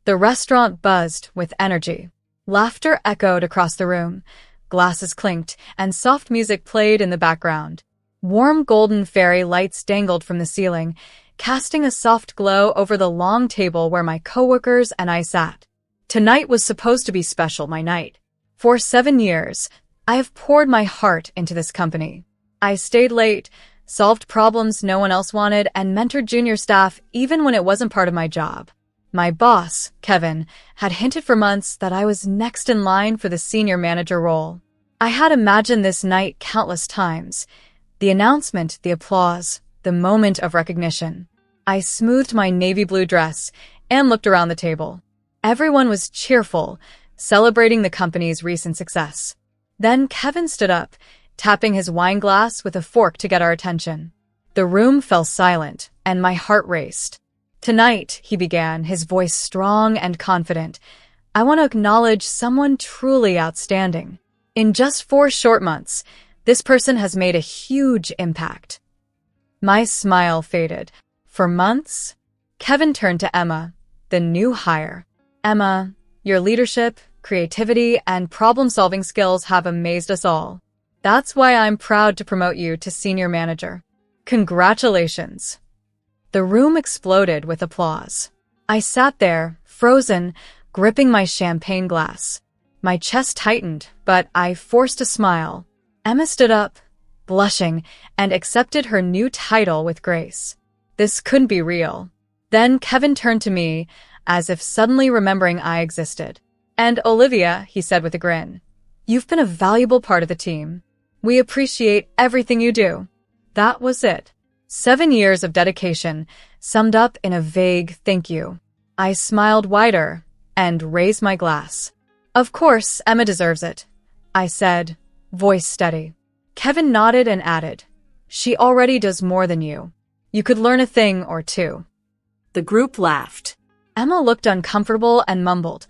The restaurant buzzed with energy. Laughter echoed across the room. Glasses clinked, and soft music played in the background. Warm golden fairy lights dangled from the ceiling, casting a soft glow over the long table where my coworkers and I sat. Tonight was supposed to be special, my night. For 7 years, I have poured my heart into this company. I stayed late, solved problems no one else wanted, and mentored junior staff even when it wasn't part of my job. My boss, Kevin, had hinted for months that I was next in line for the senior manager role. I had imagined this night countless times. The announcement, the applause, the moment of recognition. I smoothed my navy blue dress and looked around the table. Everyone was cheerful, celebrating the company's recent success. Then Kevin stood up, tapping his wine glass with a fork to get our attention. The room fell silent, and my heart raced. "Tonight," he began, his voice strong and confident, "I want to acknowledge someone truly outstanding. In just 4 short months, this person has made a huge impact." My smile faded. "For months?" Kevin turned to Emma, the new hire. "Emma, your leadership, creativity, and problem-solving skills have amazed us all. That's why I'm proud to promote you to senior manager. Congratulations." The room exploded with applause. I sat there, frozen, gripping my champagne glass. My chest tightened, but I forced a smile. Emma stood up, blushing, and accepted her new title with grace. This couldn't be real. Then Kevin turned to me, as if suddenly remembering I existed. "And Olivia," he said with a grin, "you've been a valuable part of the team. We appreciate everything you do." That was it. 7 years of dedication, summed up in a vague thank you. I smiled wider and raised my glass. "Of course, Emma deserves it," I said, voice steady. Kevin nodded and added, "She already does more than you. You could learn a thing or two." The group laughed. Emma looked uncomfortable and mumbled,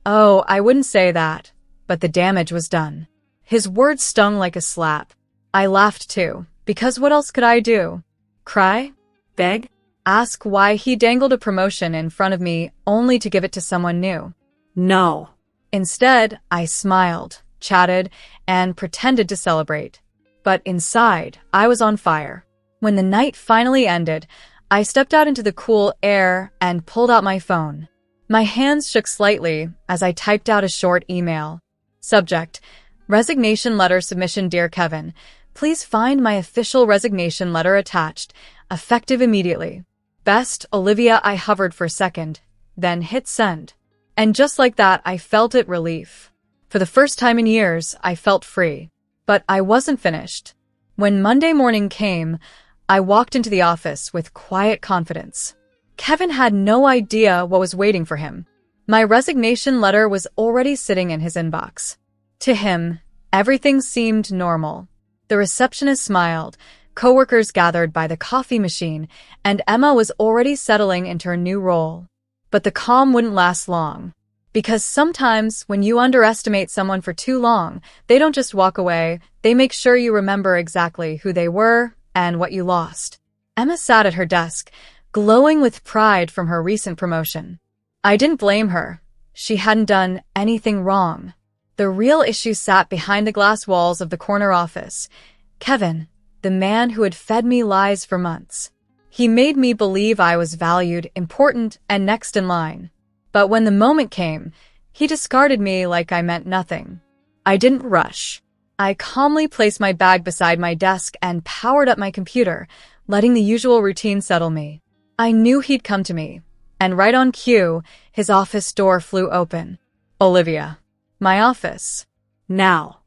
"Oh, I wouldn't say that." But the damage was done. His words stung like a slap. I laughed too, because what else could I do? Cry? Beg? Ask why he dangled a promotion in front of me only to give it to someone new? No. Instead, I smiled, chatted, and pretended to celebrate. But inside, I was on fire. When the night finally ended, I stepped out into the cool air and pulled out my phone. My hands shook slightly as I typed out a short email. Subject: Resignation letter submission. Dear Kevin, please find my official resignation letter attached, effective immediately. Best, Olivia. I hovered for a second, then hit send. And just like that, I felt it relief. For the first time in years, I felt free. But I wasn't finished. When Monday morning came, I walked into the office with quiet confidence. Kevin had no idea what was waiting for him. My resignation letter was already sitting in his inbox. To him, everything seemed normal. The receptionist smiled, coworkers gathered by the coffee machine, and Emma was already settling into her new role. But the calm wouldn't last long. Because sometimes, when you underestimate someone for too long, they don't just walk away, they make sure you remember exactly who they were and what you lost. Emma sat at her desk, glowing with pride from her recent promotion. I didn't blame her. She hadn't done anything wrong. The real issue sat behind the glass walls of the corner office. Kevin, the man who had fed me lies for months. He made me believe I was valued, important, and next in line. But when the moment came, he discarded me like I meant nothing. I didn't rush. I calmly placed my bag beside my desk and powered up my computer, letting the usual routine settle me. I knew he'd come to me, and right on cue, his office door flew open. Olivia. My office. Now.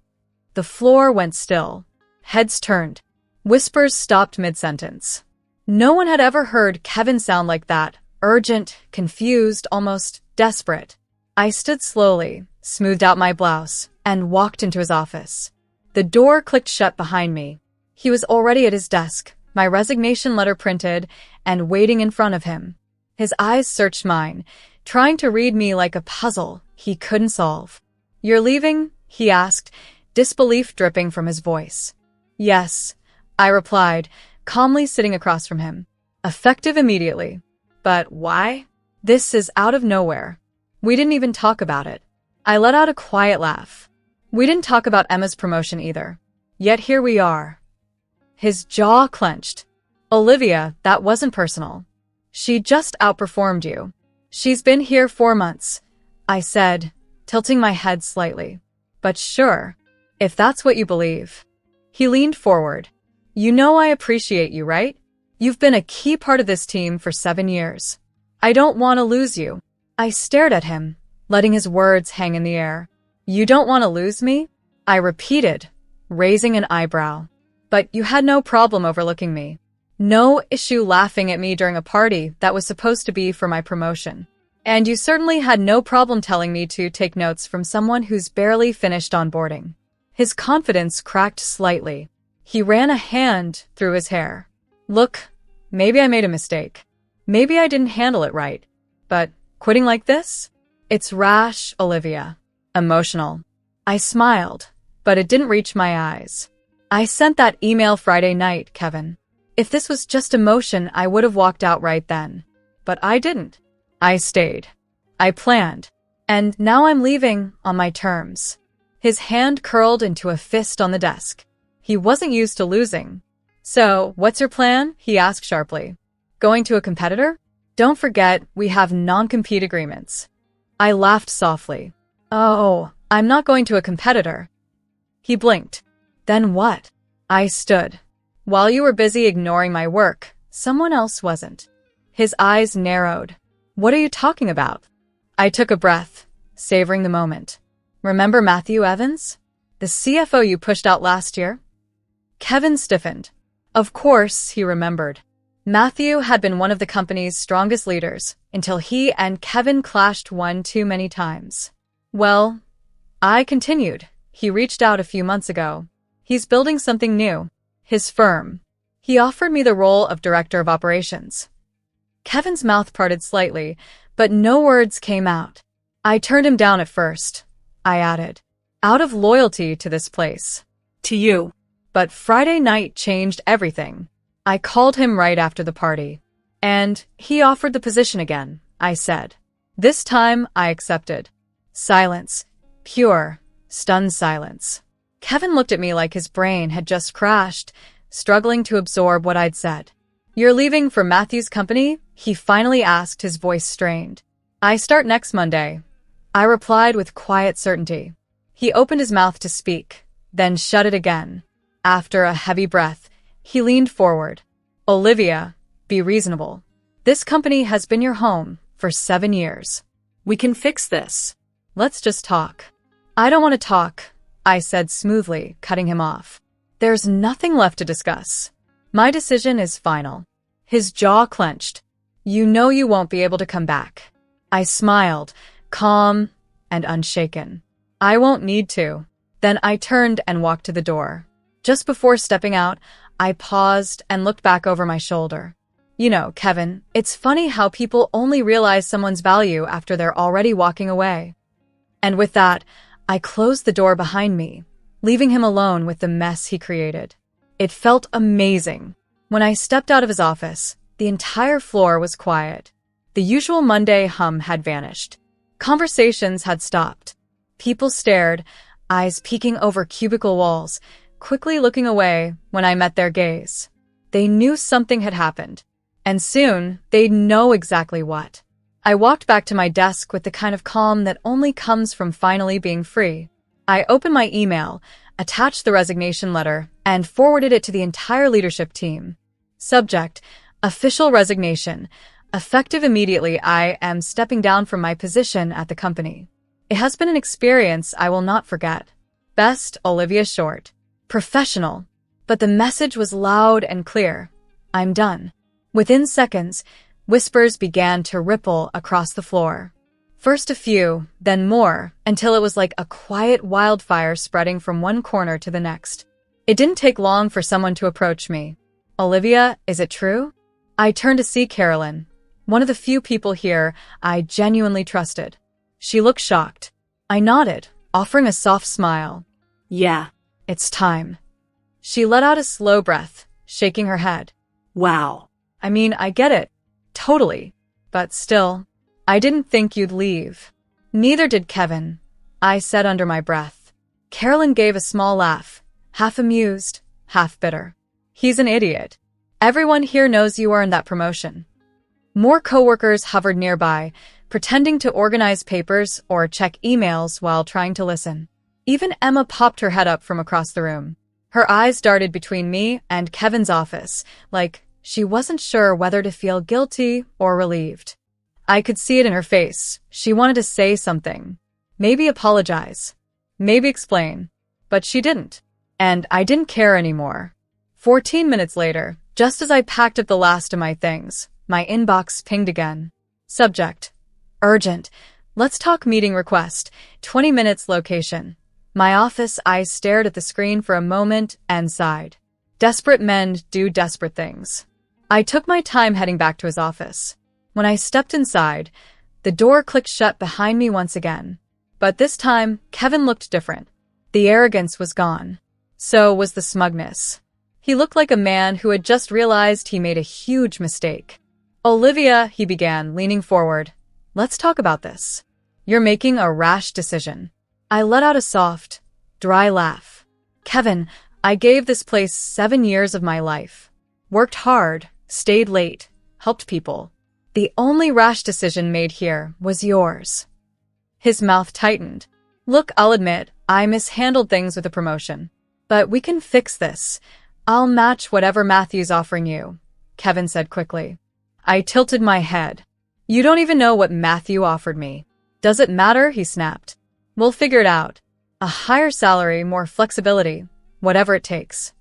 The floor went still. Heads turned. Whispers stopped mid-sentence. No one had ever heard Kevin sound like that, urgent, confused, almost desperate. I stood slowly, smoothed out my blouse, and walked into his office. The door clicked shut behind me. He was already at his desk, my resignation letter printed, and waiting in front of him. His eyes searched mine, trying to read me like a puzzle he couldn't solve. "You're leaving?" he asked, disbelief dripping from his voice. "Yes," I replied, calmly sitting across from him. "Effective immediately." "But why?" "This is out of nowhere. We didn't even talk about it. I let out a quiet laugh. We didn't talk about Emma's promotion either. Yet here we are. His jaw clenched. Olivia, that wasn't personal. She just outperformed you. She's been here 4 months, I said, tilting my head slightly. But sure, if that's what you believe. He leaned forward. You know I appreciate you, right? You've been a key part of this team for 7 years. I don't want to lose you. I stared at him, letting his words hang in the air. You don't want to lose me? I repeated, raising an eyebrow. But you had no problem overlooking me. No issue laughing at me during a party that was supposed to be for my promotion. And you certainly had no problem telling me to take notes from someone who's barely finished onboarding. His confidence cracked slightly. He ran a hand through his hair. Look, maybe I made a mistake. Maybe I didn't handle it right. But quitting like this? It's rash, Olivia. Emotional. I smiled, but it didn't reach my eyes. I sent that email Friday night, Kevin. If this was just emotion, I would have walked out right then. But I didn't. I stayed. I planned. And now I'm leaving on my terms. His hand curled into a fist on the desk. He wasn't used to losing. So, what's your plan? He asked sharply. Going to a competitor? Don't forget, we have non-compete agreements. I laughed softly. Oh, I'm not going to a competitor. He blinked. Then what? I stood. While you were busy ignoring my work, someone else wasn't. His eyes narrowed. What are you talking about? I took a breath, savoring the moment. Remember Matthew Evans? The CFO you pushed out last year? Kevin stiffened. Of course, he remembered. Matthew had been one of the company's strongest leaders until he and Kevin clashed one too many times. Well, I continued. He reached out a few months ago. He's building something new. His firm. He offered me the role of director of operations. Kevin's mouth parted slightly, but no words came out. I turned him down at first, I added. Out of loyalty to this place. To you. But Friday night changed everything. I called him right after the party. And he offered the position again, I said. This time, I accepted. Silence. Pure, stunned silence. Kevin looked at me like his brain had just crashed, struggling to absorb what I'd said. You're leaving for Matthew's company? He finally asked, his voice strained. I start next Monday. I replied with quiet certainty. He opened his mouth to speak, then shut it again. After a heavy breath, he leaned forward. Olivia, be reasonable. This company has been your home for 7 years. We can fix this. Let's just talk. I don't want to talk, I said smoothly, cutting him off. There's nothing left to discuss. My decision is final. His jaw clenched. You know you won't be able to come back. I smiled, calm and unshaken. I won't need to. Then I turned and walked to the door. Just before stepping out, I paused and looked back over my shoulder. You know, Kevin, it's funny how people only realize someone's value after they're already walking away. And with that, I closed the door behind me, leaving him alone with the mess he created. It felt amazing. When I stepped out of his office, the entire floor was quiet. The usual Monday hum had vanished. Conversations had stopped. People stared, eyes peeking over cubicle walls, quickly looking away when I met their gaze. They knew something had happened, and soon they'd know exactly what. I walked back to my desk with the kind of calm that only comes from finally being free. I opened my email, attached the resignation letter, and forwarded it to the entire leadership team. Subject: official resignation. Effective immediately, I am stepping down from my position at the company. It has been an experience I will not forget. Best, Olivia Short. Professional. But the message was loud and clear. I'm done. Within seconds, whispers began to ripple across the floor. First a few, then more, until it was like a quiet wildfire spreading from one corner to the next. It didn't take long for someone to approach me. Olivia, is it true? I turned to see Carolyn, one of the few people here I genuinely trusted. She looked shocked. I nodded, offering a soft smile. Yeah, it's time. She let out a slow breath, shaking her head. Wow. I mean, I get it. Totally. But still, I didn't think you'd leave. Neither did Kevin, I said under my breath. Carolyn gave a small laugh, half amused, half bitter. He's an idiot. Everyone here knows you earned that promotion. More coworkers hovered nearby, pretending to organize papers or check emails while trying to listen. Even Emma popped her head up from across the room. Her eyes darted between me and Kevin's office, like she wasn't sure whether to feel guilty or relieved. I could see it in her face. She wanted to say something. Maybe apologize. Maybe explain. But she didn't. And I didn't care anymore. 14 minutes later, just as I packed up the last of my things, my inbox pinged again. Subject: urgent. Let's talk meeting request. 20 minutes location. My office eyes stared at the screen for a moment and sighed. Desperate men do desperate things. I took my time heading back to his office. When I stepped inside, the door clicked shut behind me once again. But this time, Kevin looked different. The arrogance was gone. So was the smugness. He looked like a man who had just realized he made a huge mistake. Olivia, he began, leaning forward. Let's talk about this. You're making a rash decision. I let out a soft, dry laugh. Kevin, I gave this place 7 years of my life. Worked hard, stayed late, helped people. The only rash decision made here was yours. His mouth tightened. Look, I'll admit, I mishandled things with the promotion. But we can fix this. I'll match whatever Matthew's offering you, Kevin said quickly. I tilted my head. You don't even know what Matthew offered me. Does it matter? He snapped. We'll figure it out. A higher salary, more flexibility, whatever it takes.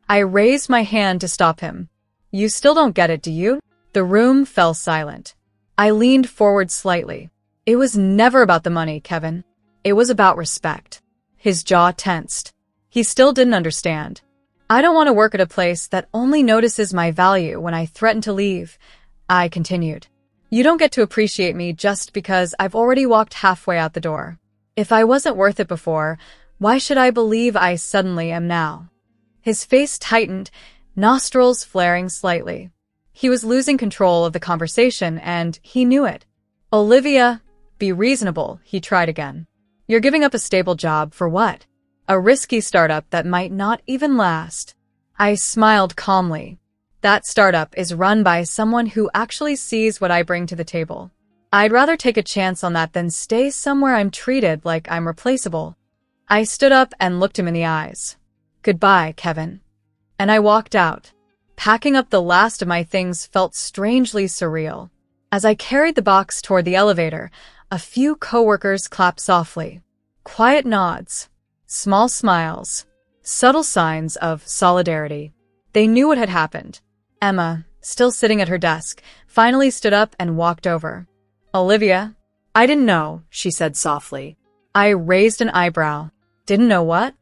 I raised my hand to stop him. You still don't get it, do you? The room fell silent. I leaned forward slightly. It was never about the money, Kevin. It was about respect. His jaw tensed. He still didn't understand. I don't want to work at a place that only notices my value when I threaten to leave, I continued. You don't get to appreciate me just because I've already walked halfway out the door. If I wasn't worth it before, why should I believe I suddenly am now? His face tightened, nostrils flaring slightly. He was losing control of the conversation, and he knew it. Olivia, be reasonable, he tried again. You're giving up a stable job for what? A risky startup that might not even last. I smiled calmly. That startup is run by someone who actually sees what I bring to the table. I'd rather take a chance on that than stay somewhere I'm treated like I'm replaceable. I stood up and looked him in the eyes. Goodbye, Kevin. And I walked out. Packing up the last of my things felt strangely surreal. As I carried the box toward the elevator, a few coworkers clapped softly. Quiet nods. Small smiles. Subtle signs of solidarity. They knew what had happened. Emma, still sitting at her desk, finally stood up and walked over. Olivia? I didn't know, she said softly. I raised an eyebrow. Didn't know what?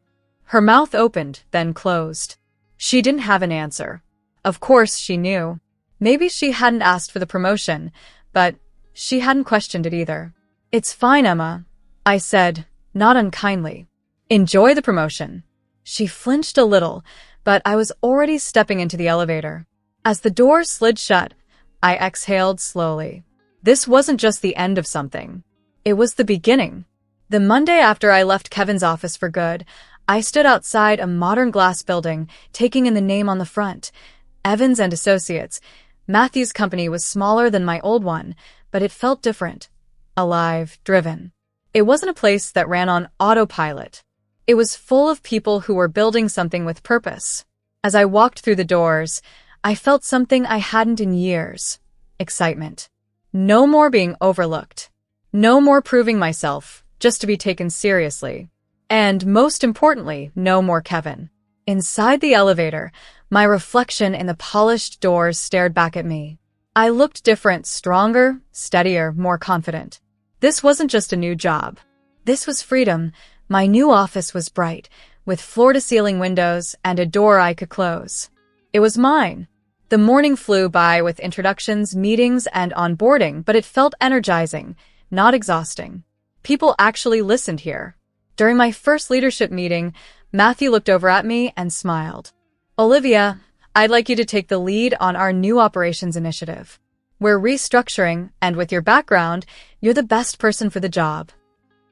Her mouth opened, then closed. She didn't have an answer. Of course she knew. Maybe she hadn't asked for the promotion, but she hadn't questioned it either. It's fine, Emma, I said, not unkindly. Enjoy the promotion. She flinched a little, but I was already stepping into the elevator. As the door slid shut, I exhaled slowly. This wasn't just the end of something. It was the beginning. The Monday after I left Kevin's office for good, I stood outside a modern glass building, taking in the name on the front. Evans and Associates. Matthew's company was smaller than my old one, but it felt different. Alive, driven. It wasn't a place that ran on autopilot. It was full of people who were building something with purpose. As I walked through the doors, I felt something I hadn't in years. Excitement. No more being overlooked. No more proving myself, just to be taken seriously. And most importantly, no more Kevin. Inside the elevator, my reflection in the polished doors stared back at me. I looked different, stronger, steadier, more confident. This wasn't just a new job. This was freedom. My new office was bright, with floor-to-ceiling windows and a door I could close. It was mine. The morning flew by with introductions, meetings, and onboarding, but it felt energizing, not exhausting. People actually listened here. During my first leadership meeting, Matthew looked over at me and smiled. Olivia, I'd like you to take the lead on our new operations initiative. We're restructuring, and with your background, you're the best person for the job.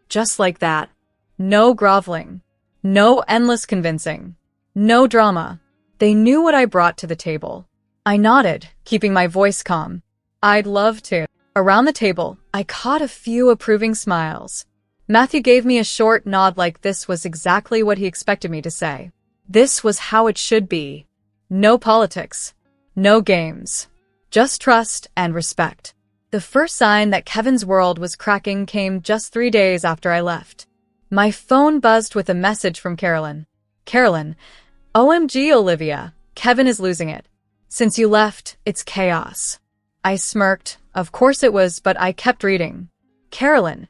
Just like that. No groveling. No endless convincing. No drama. They knew what I brought to the table. I nodded, keeping my voice calm. I'd love to. Around the table, I caught a few approving smiles. Matthew gave me a short nod like this was exactly what he expected me to say. This was how it should be. No politics. No games. Just trust and respect. The first sign that Kevin's world was cracking came just 3 days after I left. My phone buzzed with a message from Carolyn. Carolyn, OMG Olivia, Kevin is losing it. Since you left, it's chaos. I smirked. Of course it was, but I kept reading. Carolyn,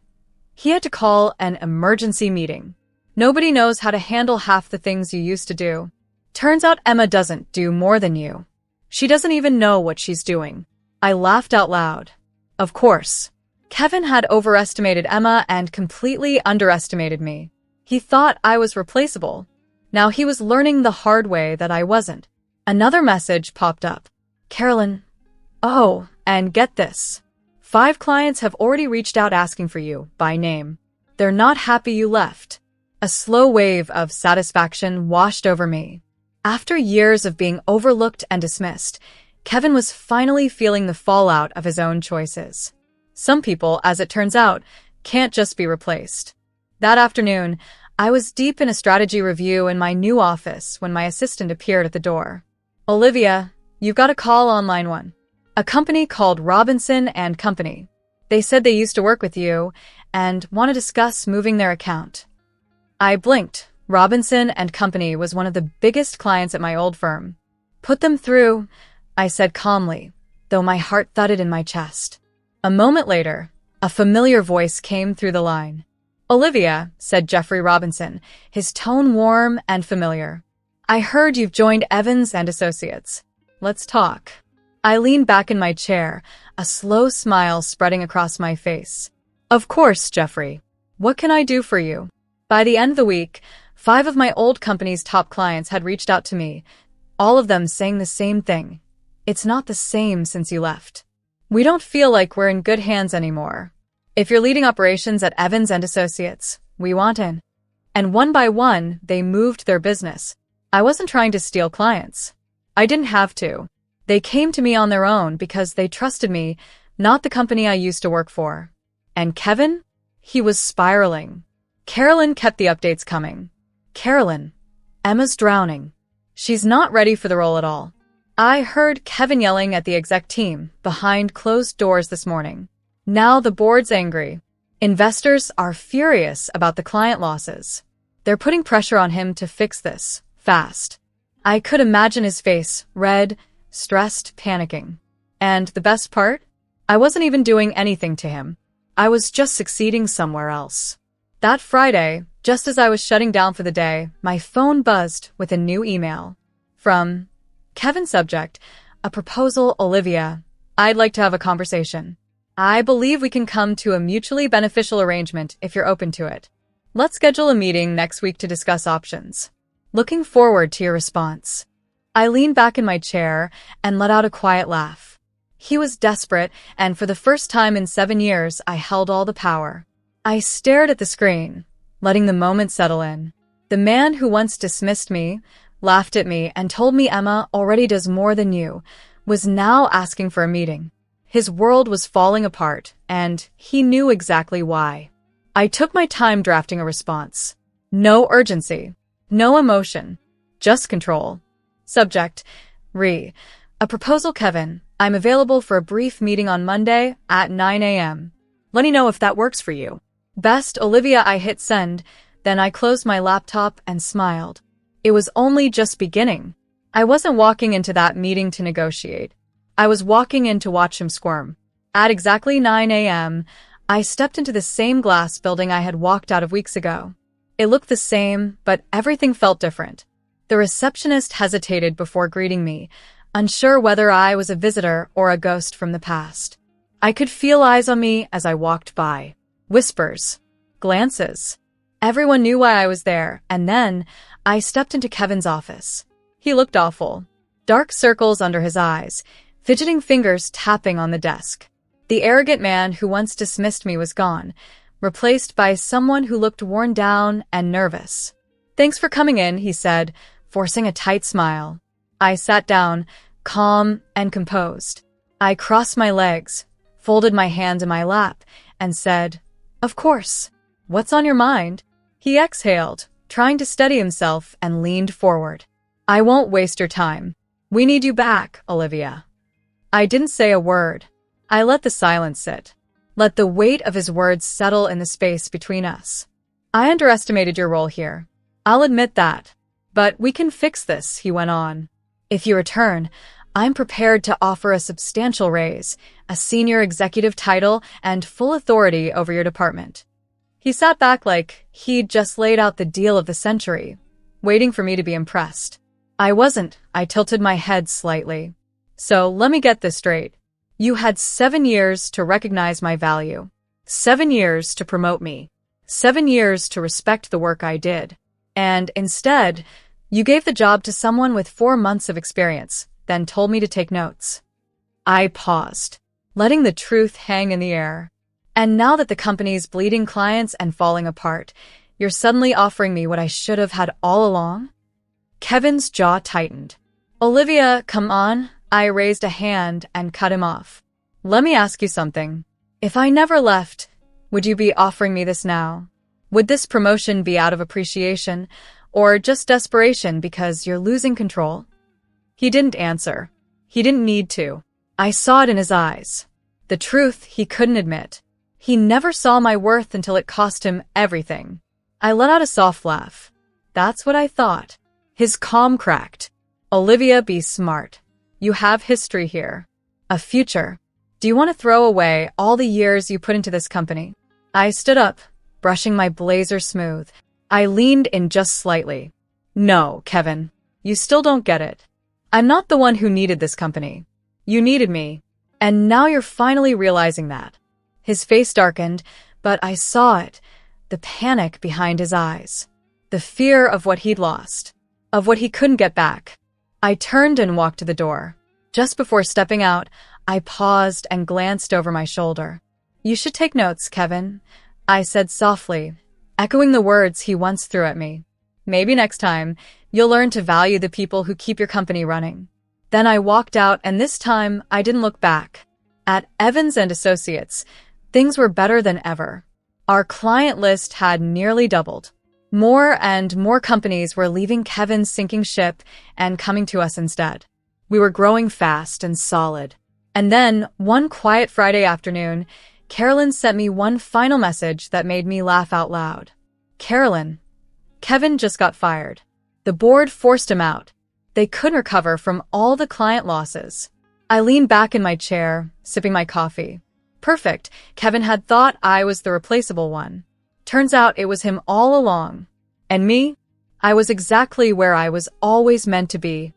he had to call an emergency meeting. Nobody knows how to handle half the things you used to do. Turns out Emma doesn't do more than you. She doesn't even know what she's doing. I laughed out loud. Of course. Kevin had overestimated Emma and completely underestimated me. He thought I was replaceable. Now he was learning the hard way that I wasn't. Another message popped up. Carolyn, oh, and get this. 5 clients have already reached out asking for you, by name. They're not happy you left. A slow wave of satisfaction washed over me. After years of being overlooked and dismissed, Kevin was finally feeling the fallout of his own choices. Some people, as it turns out, can't just be replaced. That afternoon, I was deep in a strategy review in my new office when my assistant appeared at the door. Olivia, you've got a call on line 1. A company called Robinson and Company. They said they used to work with you and want to discuss moving their account. I blinked. Robinson and Company was one of the biggest clients at my old firm. Put them through, I said calmly, though my heart thudded in my chest. A moment later, a familiar voice came through the line. Olivia, said Jeffrey Robinson, his tone warm and familiar. I heard you've joined Evans and Associates. Let's talk. I leaned back in my chair, a slow smile spreading across my face. Of course, Jeffrey. What can I do for you? By the end of the week, 5 of my old company's top clients had reached out to me, all of them saying the same thing. It's not the same since you left. We don't feel like we're in good hands anymore. If you're leading operations at Evans and Associates, we want in. And one by one, they moved their business. I wasn't trying to steal clients. I didn't have to. They came to me on their own because they trusted me, not the company I used to work for. And Kevin? He was spiraling. Carolyn kept the updates coming. Carolyn, Emma's drowning. She's not ready for the role at all. I heard Kevin yelling at the exec team behind closed doors this morning. Now the board's angry. Investors are furious about the client losses. They're putting pressure on him to fix this, fast. I could imagine his face, red, stressed, panicking. And the best part? I wasn't even doing anything to him. I was just succeeding somewhere else. That Friday, just as I was shutting down for the day, my phone buzzed with a new email. From Kevin, subject, a proposal, Olivia. I'd like to have a conversation. I believe we can come to a mutually beneficial arrangement if you're open to it. Let's schedule a meeting next week to discuss options. Looking forward to your response. I leaned back in my chair and let out a quiet laugh. He was desperate, and for the first time in 7 years, I held all the power. I stared at the screen, letting the moment settle in. The man who once dismissed me, laughed at me, and told me Emma already does more than you, was now asking for a meeting. His world was falling apart, and he knew exactly why. I took my time drafting a response. No urgency. No emotion. Just control. Subject. A proposal, Kevin. I'm available for a brief meeting on Monday at 9 a.m. Let me know if that works for you. Best, Olivia. I hit send, then I closed my laptop and smiled. It was only just beginning. I wasn't walking into that meeting to negotiate. I was walking in to watch him squirm. At exactly 9 a.m., I stepped into the same glass building I had walked out of weeks ago. It looked the same, but everything felt different. The receptionist hesitated before greeting me, unsure whether I was a visitor or a ghost from the past. I could feel eyes on me as I walked by. Whispers. Glances. Everyone knew why I was there, and then I stepped into Kevin's office. He looked awful. Dark circles under his eyes, fidgeting fingers tapping on the desk. The arrogant man who once dismissed me was gone, replaced by someone who looked worn down and nervous. "Thanks for coming in," he said, forcing a tight smile. I sat down, calm and composed. I crossed my legs, folded my hands in my lap, and said, "Of course. What's on your mind?" He exhaled, trying to steady himself, and leaned forward. "I won't waste your time. We need you back, Olivia." I didn't say a word. I let the silence sit. Let the weight of his words settle in the space between us. "I underestimated your role here. I'll admit that. But we can fix this," he went on. "If you return, I'm prepared to offer a substantial raise, a senior executive title, and full authority over your department." He sat back like he'd just laid out the deal of the century, waiting for me to be impressed. I wasn't. I tilted my head slightly. "So let me get this straight. You had 7 years to recognize my value, 7 years to promote me, 7 years to respect the work I did. And instead, you gave the job to someone with 4 months of experience, then told me to take notes." I paused, letting the truth hang in the air. "And now that the company's bleeding clients and falling apart, you're suddenly offering me what I should have had all along?" Kevin's jaw tightened. "Olivia, come on." I raised a hand and cut him off. "Let me ask you something. If I never left, would you be offering me this now? Would this promotion be out of appreciation, or just desperation because you're losing control?" He didn't answer. He didn't need to. I saw it in his eyes. The truth he couldn't admit. He never saw my worth until it cost him everything. I let out a soft laugh. "That's what I thought." His calm cracked. "Olivia, be smart. You have history here. A future. Do you want to throw away all the years you put into this company?" I stood up, brushing my blazer smooth. I leaned in just slightly. "No, Kevin. You still don't get it. I'm not the one who needed this company. You needed me. And now you're finally realizing that." His face darkened, but I saw it. The panic behind his eyes. The fear of what he'd lost. Of what he couldn't get back. I turned and walked to the door. Just before stepping out, I paused and glanced over my shoulder. "You should take notes, Kevin," I said softly, echoing the words he once threw at me. "Maybe next time, you'll learn to value the people who keep your company running." Then I walked out, and this time I didn't look back. At Evans and Associates, things were better than ever. Our client list had nearly doubled. More and more companies were leaving Kevin's sinking ship and coming to us instead. We were growing fast and solid. And then, one quiet Friday afternoon, Carolyn sent me one final message that made me laugh out loud. "Carolyn, Kevin just got fired. The board forced him out. They couldn't recover from all the client losses." I leaned back in my chair, sipping my coffee. Perfect. Kevin had thought I was the replaceable one. Turns out it was him all along. And me? I was exactly where I was always meant to be.